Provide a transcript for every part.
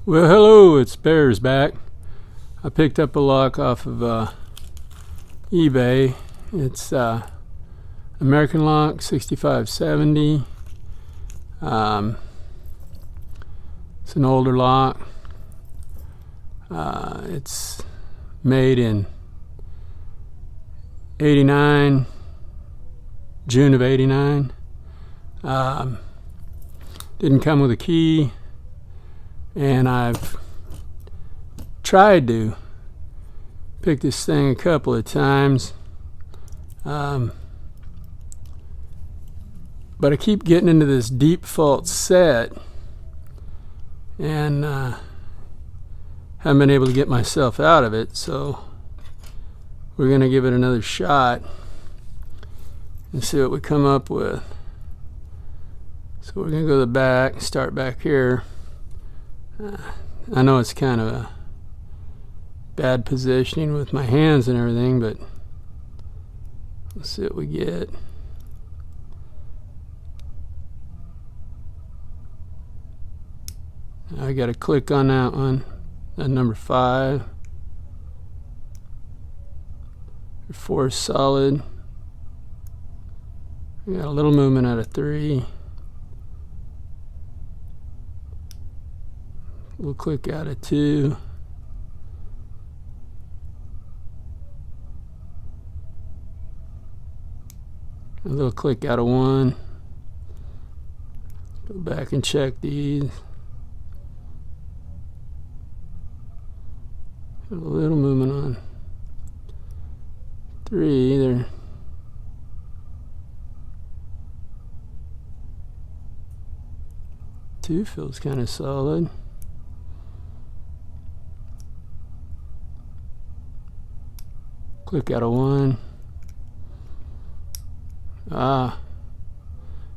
Well, hello, it's Bears back. I picked up a lock off of eBay. It's American lock 6570. It's an older lock. It's made in 89, June of 89. Didn't come with a key. And I've tried to pick this thing a couple of times, but I keep getting into this deep fault set and haven't been able to get myself out of it. So we're going to give it another shot and see what we come up with. So we're going to go to the back, start back here. I know it's kind of a bad positioning with my hands and everything, but let's see what we get. I got to click on that one, that number 5. 4 is solid. I got a little movement out of 3. We'll click out of 2. A little click out of 1. Go back and check these. A little movement on 3 there. 2 feels kind of solid. Click out of 1.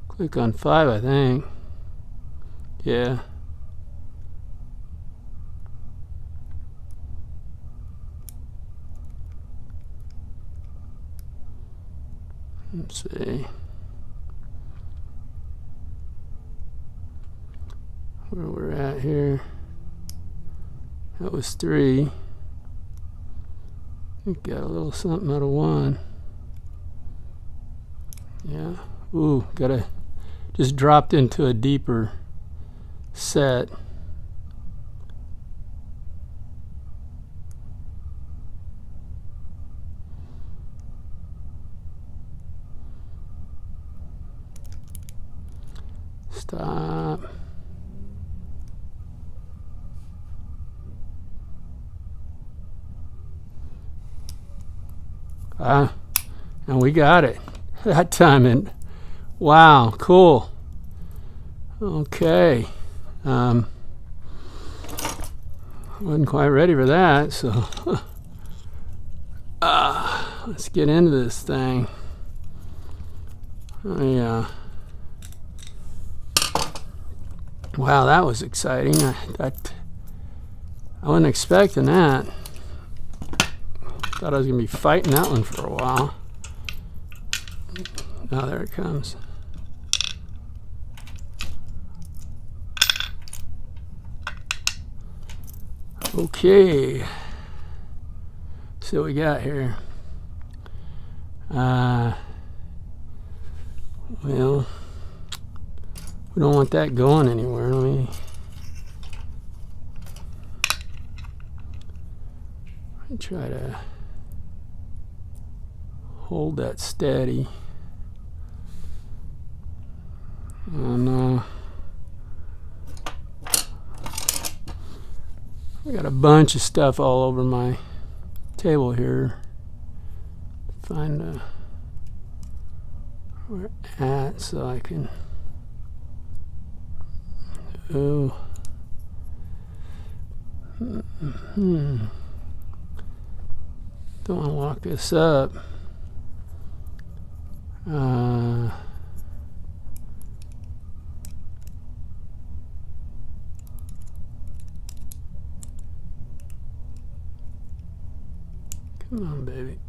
Click on 5, I think. Yeah. Let's see. Where we're at here. That was 3. Got a little something out of 1. Yeah. Ooh, just dropped into a deeper set. Stop. And we got it that time. And wow, cool. Okay. Wasn't quite ready for that, so let's get into this thing. Wow, that was exciting. I wasn't expecting that. Thought I was going to be fighting that one for a while. Oh, there it comes. Okay. See what we got here. Well, we don't want that going anywhere. Let me try to hold that steady. And I got a bunch of stuff all over my table here. Find where it's at so I can. Oh. Don't want to lock this up. Come on, baby.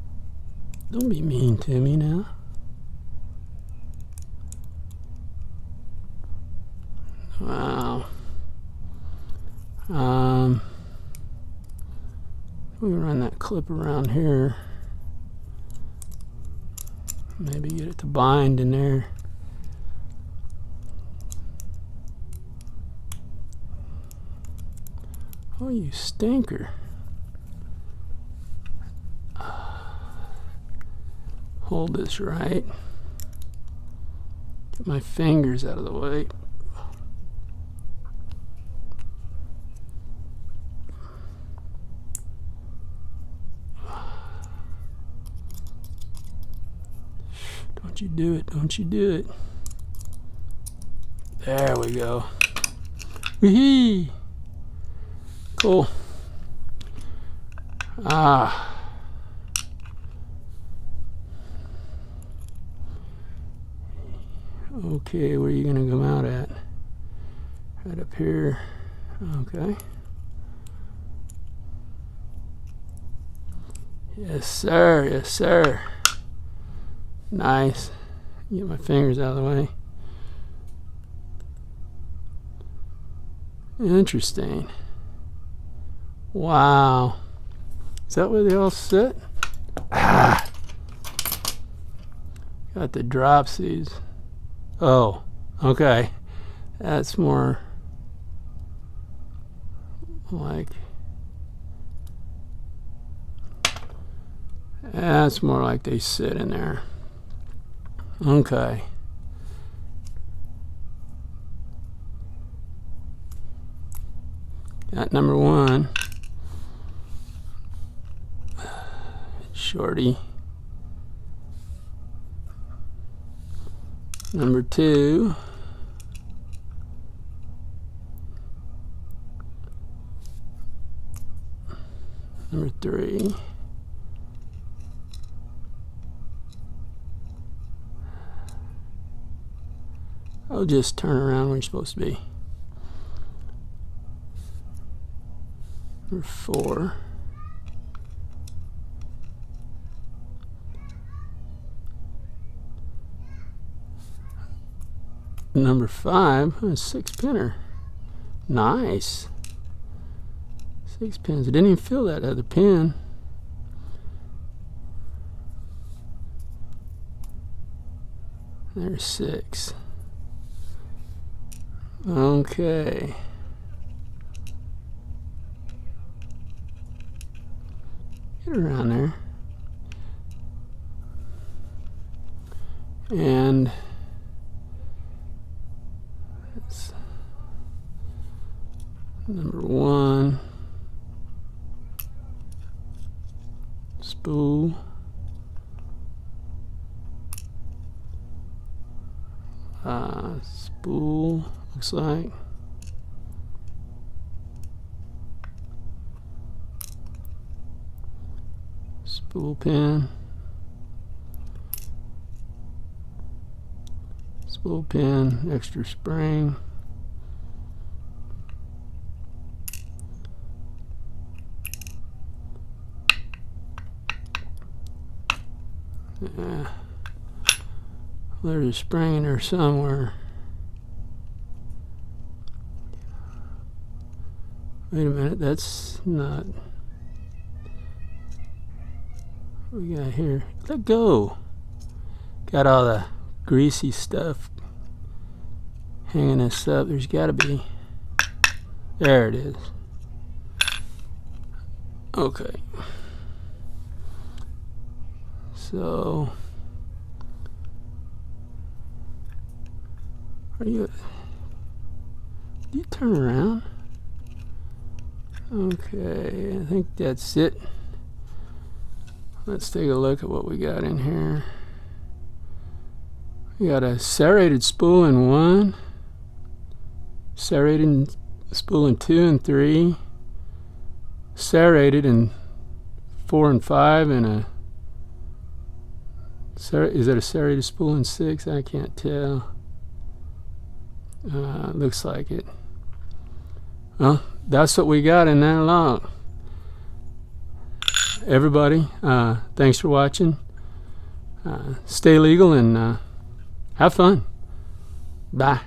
Don't be mean to me now. Wow. We run that clip around here. Maybe get it to bind in there. Oh, you stinker. Hold this right. Get my fingers out of the way. Don't you do it, don't you do it. There we go. Wee-hee. Cool. Okay, where are you gonna come out at? Right up here. Okay. Yes, sir. Yes, sir. Nice. Get my fingers out of the way. Interesting. Wow. Is that where they all sit? Ah. Got the dropsies. Oh, okay. That's more like, that's more like they sit in there. Okay. Got number one. Shorty. Number two. Number three. I'll just turn around where you're supposed to be. Number four. Number five, a 6-pinner. Nice. 6 pins. I didn't even feel that other pin. There's 6. Okay. Get around there. And that's number one. Spool. Spool looks like. Spool pin. Spool pin, extra spring. Yeah. There's a spring in there somewhere. Wait a minute, that's not. What we got here? Let go. Got all the greasy stuff hanging us up. There's got to be. There it is. Okay. So, are you? Do you turn around? Okay, I think that's it. Let's take a look at what we got in here. We got a serrated spool in 1, serrated spool in 2 and 3, serrated in 4 and 5, and a is that a serrated spool in 6? I can't tell. Looks like it. Well, that's what we got in that log. Everybody, thanks for watching. Stay legal and have fun. Bye.